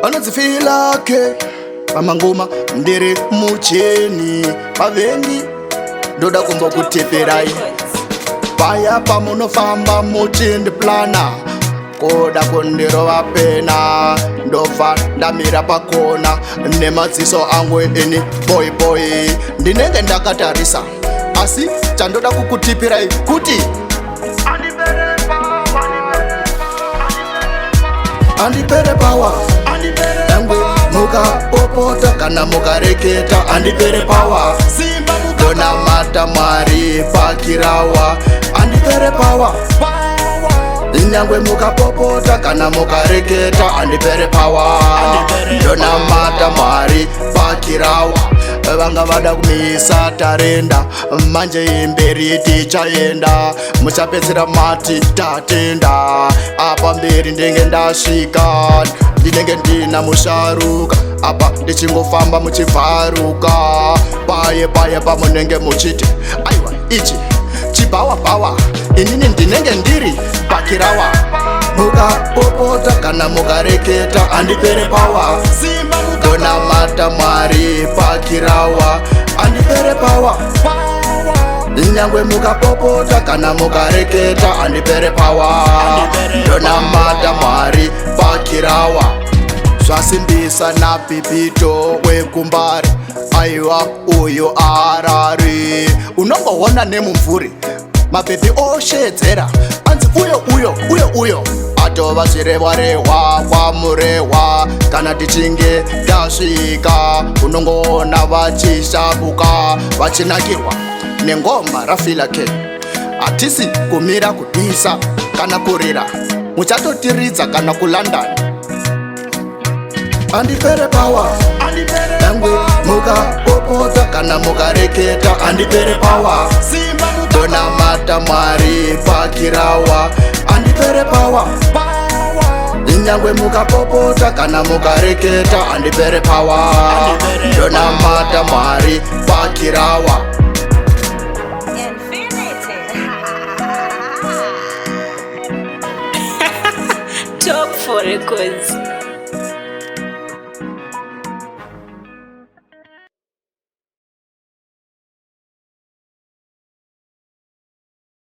Anozifila ke Amangoma ndiri mucheni Pavengi ndoda kumbo kuteperai Paya pamunofamba muchindi plana Koda kundirova pena Ndofa ndamira pakona Nemadziso angu eni boy Ndinenge ndakatarisa Asi chandoda kukutipirai kuti Andipere power Yangwe muka popota kana muka reketa Andipere power Dona mata mari pakirawa Andipere power Inyangwe muka popota kana muka reketa Andipere power Dona mata mari pakirawa Vanga vada kumisa tarenda Manje imberi tichaenda Muchapezera mati tatenda Apa mberi ndenge ndasvika Ndinenge ndina musharuka Apa ndichingofamba muchivaruka Paye pamunenge muchiti Aiwa ichi chibawa Inini ndinenge ndiri pakirawa Muka popota kana muka reketa Andipere power Dona mata mari pakirawa Andipere power Inyangwe muka popota kana muka reketa Andipere power Dona mata mari pakirawa Swasimbisa na pipito wekumbari Aiwa uyo arari Unongoona nemumvuri Mapepi oshedzera Anzi uyo Atova zvirehwa kwa murehwa Kana tichinge tasvika Unongoona vachishabuka Vachinakirwa Nengoma rafila ke Atisi kumira kudisa Kana kurira Muchatotiridza kana kuLondon Andipere power Yangwe muka popota kana muka reketa Andipere power Dona mata mari pakirawa Andipere power Inyangwe muka popota kana muka reketa Andipere power Dona mata mari pakirawa Top 4 records.